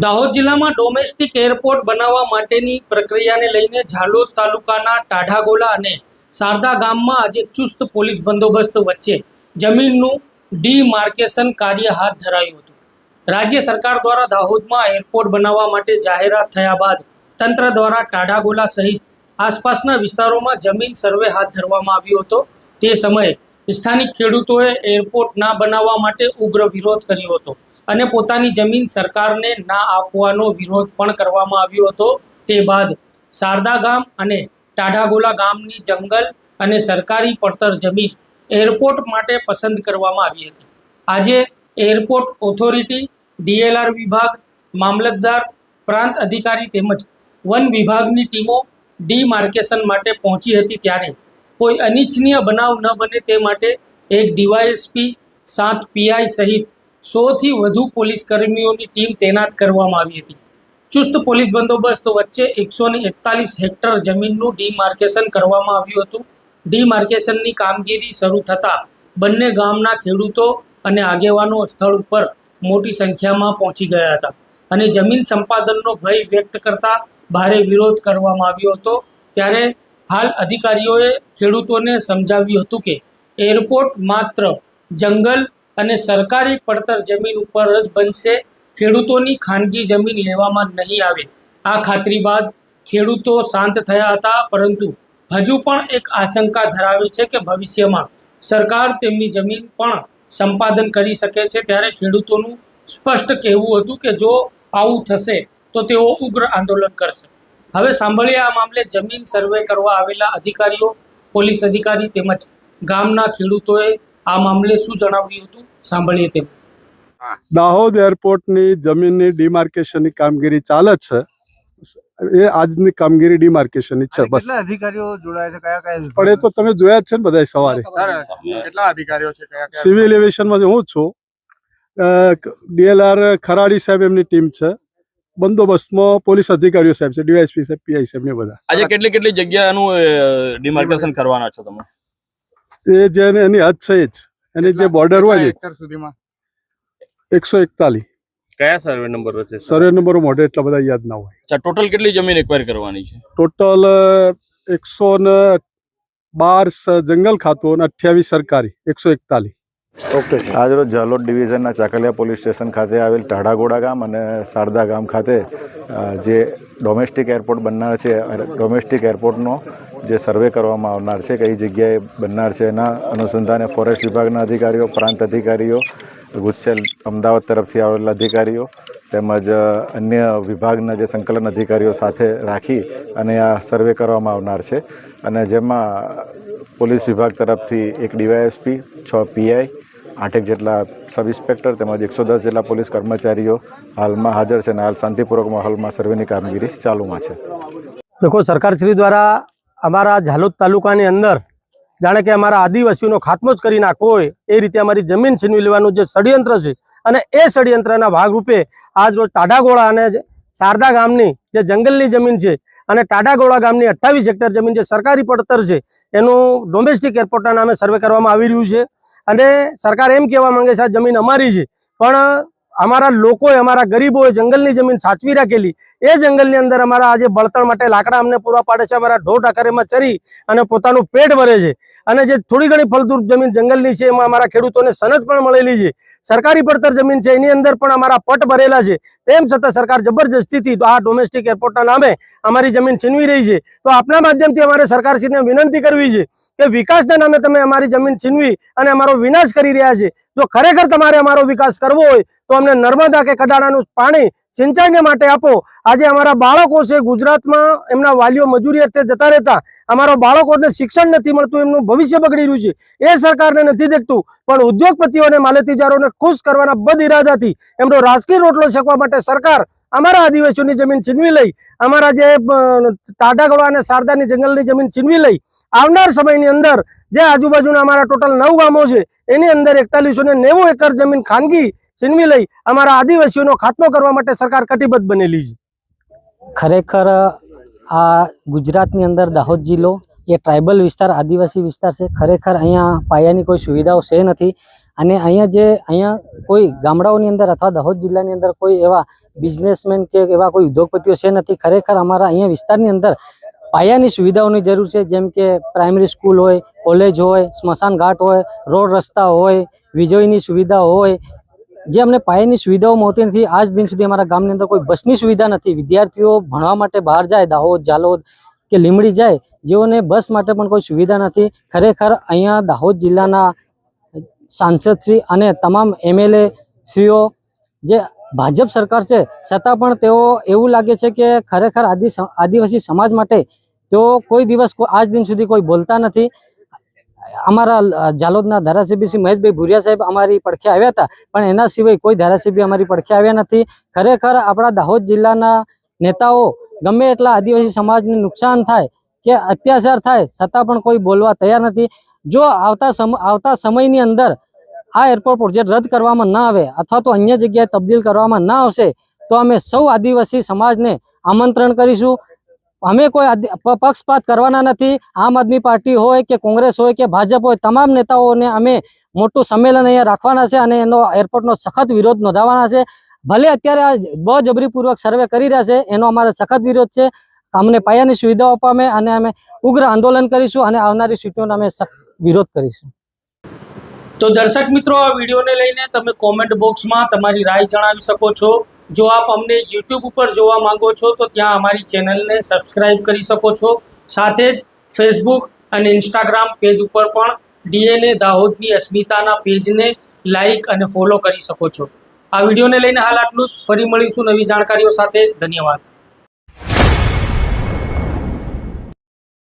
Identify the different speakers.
Speaker 1: દાહોદ જિલ્લામાં domestic airport બનાવવા માટેની પ્રક્રિયાને લઈને ઝાલોદ તાલુકાના ટાઢાગોલા અને સારદા ગામમાં આજે ચુસ્ત પોલીસ બંદોબસ્ત વચ્ચે જમીનનું ડીમાર્કેશન કાર્ય હાથ ધરાયું હતું. રાજ્ય સરકાર દ્વારા દાહોદમાં એરપોર્ટ બનાવવા માટે જાહેરાત થયા બાદ તંત્ર દ્વારા ટાઢાગોલા સહિત આસપાસના વિસ્તારોમાં જમીન સર્વે હાથ ધરવામાં આવ્યો હતો. તે સમયે સ્થાનિક ખેડૂતોએ એરપોર્ટ ના બનાવવા માટે ઉગ્ર વિરોધ કર્યો હતો અને પોતાની જમીન સરકારને ના આપવાનો વિરોધ પણ કરવામાં આવ્યો હતો. તે બાદ સારદા ગામ અને ટાઢાગોલા ગામની જંગલ અને સરકારી પડતર જમીન એરપોર્ટ માટે પસંદ કરવામાં આવી હતી. આજે એરપોર્ટ ઓથોરિટી, DLR વિભાગ, મામલતદાર, પ્રાંત અધિકારી તેમજ વન વિભાગની ટીમો ડીમાર્કેશન માટે પહોંચી હતી. ત્યારે કોઈ અનિચ્છનીય બનાવ ન બને તે માટે એક DYSP, 7 PI સહિત 100 થી વધુ પોલીસ કર્મીઓની ટીમ તૈનાત કરવામાં આવી હતી. ચુસ્ત પોલીસ બંદોબસ્ત વચ્ચે 141 હેક્ટર જમીનનું ડીમાર્કેશન કરવામાં આવ્યું હતું. ડીમાર્કેશનની કામગીરી શરૂ થતાં બંને ગામના ખેડૂતો અને આગેવાનો સ્થળ ઉપર મોટી સંખ્યામાં પહોંચી ગયા હતા અને જમીન સંપાદનનો ભય વ્યક્ત કરતા ભારે વિરોધ કરવામાં આવ્યો હતો. ત્યારે હાલ અધિકારીઓએ ખેડૂતોને સમજાવ્યું હતું કે એરપોર્ટ માત્ર જંગલ અને સરકારી પડતર જમીન ઉપર જ બનશે, ખેડૂતોની ખાનગી જમીન લેવામાં નહીં આવે. આ ખાતરી બાદ ખેડૂતો શાંત થયા હતા, પરંતુ હજુ પણ એક આશંકા ધરાવે છે કે ભવિષ્યમાં સરકાર તેમની જમીન પણ સંપાદન કરી શકે છે. ત્યારે ખેડૂતોનું સ્પષ્ટ કહેવું હતું કે જો આવું થશે તો તેઓ ઉગ્ર આંદોલન કરશે. હવે સાંભળીએ આ મામલે જમીન સર્વે કરવા આવેલા અધિકારીઓ, પોલીસ અધિકારી તેમજ ગામના ખેડૂતોએ આ મામલે શું જણાવ્યું હતું. સાંભળીએ તેમ.
Speaker 2: દાહોદ એરપોર્ટની જમીનની ડીમાર્કેશનની કામગીરી ચાલે છે. એ આજની કામગીરી ડીમાર્કેશનની છે. બસ
Speaker 3: અધિકારીઓ જોડાયા છે? કયા કયા?
Speaker 2: પણ એ તો તમે જોયા જ છે ને બધા સવારે.
Speaker 3: કેટલા અધિકારીઓ છે? કયા કયા?
Speaker 2: સિવિલ એવિએશનમાં હું છું, DLR ખરાડી સાહેબ એમની ટીમ છે, બંદોબસ્તમાં પોલીસ અધિકારીઓ સાહેબ છે, DYSP સાહેબ, PI સાહેબ ને બધા.
Speaker 4: આજે કેટલી જગ્યાનું ડિમાર્કેશન કરવાના છો તમે?
Speaker 2: એ જે એની હદ છે જ, એની જે બોર્ડર હોય ને
Speaker 3: હેક્ટર સુધીમાં
Speaker 2: 141.
Speaker 4: કયા સર્વે નંબર છે?
Speaker 2: સર્વે નંબરો મોઢે એટલા બધા યાદ ના હોય.
Speaker 4: અચ્છા, ટોટલ કેટલી જમીન એક્વાયર કરવાની છે?
Speaker 2: ટોટલ 112 જંગલ ખાતું અને 28 સરકારી, 141.
Speaker 3: ઓકે. આજરોજ ઝાલોદ ડિવિઝનના ચાકલિયા પોલીસ સ્ટેશન ખાતે આવેલ ટાઢાગોડા ગામ અને સારદા ગામ ખાતે જે ડોમેસ્ટિક એરપોર્ટ બનનાર છે, ડોમેસ્ટિક એરપોર્ટનો જે સર્વે કરવામાં આવનાર છે, કઈ જગ્યાએ બનનાર છે, એના અનુસંધાને ફોરેસ્ટ વિભાગના અધિકારીઓ, પ્રાંત અધિકારીઓ, ગુજસેલ અમદાવાદ તરફથી આવેલા અધિકારીઓ તેમજ અન્ય વિભાગના જે સંકલન અધિકારીઓ સાથે રાખી અને આ સર્વે કરવામાં આવનાર છે. અને જેમાં પોલીસ વિભાગ તરફથી એક DYSP, 6 PI, 8 જેટલા સબ ઇન્સ્પેક્ટર તેમજ 110 જેટલા પોલીસ કર્મચારીઓ હાલમાં હાજર છે અને હાલ શાંતિપૂર્વક માહોલમાં સર્વેની કામગીરી ચાલુમાં છે.
Speaker 5: देखो, सरकार श्री द्वारा अमारा झालोद तालुकानी अंदर जाने के अमारा आदिवासीओनो खात्मो ज करी नाखवो होय ए रीते अमारी जमीन छीनवी लेवानुं जे षड्यंत्र छे अने ए षड्यंत्रना भागरूपे आज रोज टाढागोळा अने सारदा गामनी जे जंगलनी जमीन छे अने टाढागोळा गामनी 28 हेक्टर जमीन जे सरकारी પડતર छे एनुं डोमेस्टिक एरपोर्टना नामे सर्वे करवामां आवी रह्युं छे. अने सरकार एम कहेवा मांगे छे आ जमीन अमारी छे, पण अमारा लोकोए, अमारा गरीबोए जंगलनी जमीन साचवी राखेली. ए जंगलनी अंदर अमारा आज बळतण माटे लाकड़ा अमने पूरा पाडे छे. अमारा ढोर ढाकरेमां चरी अने पोतानुं पेट भरे छे. अने जे थोड़ी घणी फलद्रुप जमीन जंगलनी छे एमां अमारा खेडूतोने सनद पण मळेली छे. सरकारी પડતર जमीन छे एनी अंदर पण अमारा पट भरेला छे. तेम छतां सरकार जबरदस्तीथी आ डोमेस्टिक एरपोर्टना नामे अमारी जमीन छीनवी रही छे. तो आपना माध्यमथी अमारे सरकारश्रीने विनंती करवी छे के विकासना नामे तमे अमारी जमीन छीनवी अने अमारो विनाश करी रह्या छे. जो खरेखर तमारे अमारो विकास करवो होय तो अमने नर्मदा के कडाणानुं पाणी सिंचाईने माटे आपो. आजे अमारा बाळको छे गुजरातमां एमना वालीओ मजूरी अर्थे जता रहेता अमारा बाळकोने शिक्षण नथी मळतुं, एमनुं भविष्य बगड़ी रह्युं छे. ए सरकारने नथी देखतुं, पण उद्योगपतिओने मालेतीजारोने खुश करवाना बद इरादाथी एमनो राजकीय रोटलो शेकवा माटे सरकार अमारा आदिवासीओनी जमीन छीनवी लई, अमारा जे टाढागोळा अने सारदानी जंगलनी जमीन छीनवी लई आवनार समयनी अंदर जे आजूबाजूना अमारा टोटल 9 गामो छे एनी अंदर 4190 एकड़ जमीन खानगी छीनवी लई अमारा आदिवासीओनो खात्मो करवा माटे सरकार कटिबद्ध बनेली छे.
Speaker 6: खरेखर आ गुजरातनी अंदर दाहोद जिल्लो ए ट्राइबल विस्तार, आदिवासी विस्तार छे. खरेखर अहींया पायानी कोई सुविधाओ छे नथी અને અહીંયા કોઈ ગામડાઓની અંદર અથવા દાહોદ જિલ્લાની અંદર કોઈ એવા બિઝનેસમેન કે એવા કોઈ ઉદ્યોગપતિઓ છે નથી. ખરેખર અમારા અહીંયા વિસ્તારની અંદર પાયાની સુવિધાઓની જરૂર છે, જેમ કે પ્રાઇમરી સ્કૂલ હોય, કોલેજ હોય, સ્મશાન ઘાટ હોય, રોડ રસ્તા હોય, વીજળીની સુવિધા હોય, જે અમને પાયાની સુવિધાઓ મળતી નથી. આજ દિન સુધી અમારા ગામની અંદર કોઈ બસની સુવિધા નથી. વિદ્યાર્થીઓ ભણવા માટે બહાર જાય, દાહોદ, જાલોદ કે લીંબડી જાય, જેઓને બસ માટે પણ કોઈ સુવિધા નથી. ખરેખર અહીંયા દાહોદ જિલ્લાના સાંસદશ્રી અને તમામ MLA શ્રીઓ જે ભાજપ સરકાર છે, છતાં પણ તેઓ એવું લાગે છે કે ખરેખર આદિવાસી સમાજ માટે તેઓ કોઈ દિવસ આજ દિન સુધી કોઈ બોલતા નથી. અમારા જાલોદના ધારાસભ્ય શ્રી મહેશભાઈ ભુરિયા સાહેબ અમારી પડખે આવ્યા હતા, પણ એના સિવાય કોઈ ધારાસભ્ય અમારી પડખે આવ્યા નથી. ખરેખર આપણા દાહોદ જિલ્લાના નેતાઓ ગમે એટલા આદિવાસી સમાજને નુકસાન થાય કે અત્યાચાર થાય, છતાં પણ કોઈ બોલવા તૈયાર નથી. જો આવતા સમયની અંદર આ એરપોર્ટ પ્રોજેક્ટ રદ કરવામાં ન આવે અથવા તો અન્ય જગ્યાએ તબદીલ કરવામાં ન આવશે, તો અમે સૌ આદિવાસી સમાજને આમંત્રણ કરીશું. અમે કોઈ પક્ષપાત કરવાના નથી. આમ આદમી પાર્ટી હોય કે કોંગ્રેસ હોય કે ભાજપ હોય, તમામ નેતાઓને અમે મોટું સંમેલન અહીંયા રાખવાના છે અને એનો એરપોર્ટનો સખત વિરોધ નોંધાવવાના છે. ભલે અત્યારે આ બળજબરીપૂર્વક સર્વે કરી રહ્યા છે, એનો અમારો સખત વિરોધ છે. અમને પાયાની સુવિધાઓ આપવા અને અમે ઉગ્ર આંદોલન કરીશું અને આવનારી સીટોનો અમે વિરોધ કરીશું.
Speaker 1: તો દર્શક મિત્રો, આ વિડીયોને લઈને તમે કોમેન્ટ બોક્સમાં તમારી રાય જણાવી શકો છો. જો આપ અમને YouTube ઉપર જોવા માંગો છો તો ત્યાં અમારી ચેનલને સબસ્ક્રાઇબ કરી શકો છો. સાથે જ Facebook અને Instagram પેજ ઉપર પણ DNA દાહોદની અસ્મિતાના પેજને લાઇક અને ફોલો કરી શકો છો. આ વિડીયોને લઈને હાલ આટલું જ. ફરી મળીશું નવી જાણકારીઓ સાથે. ધન્યવાદ.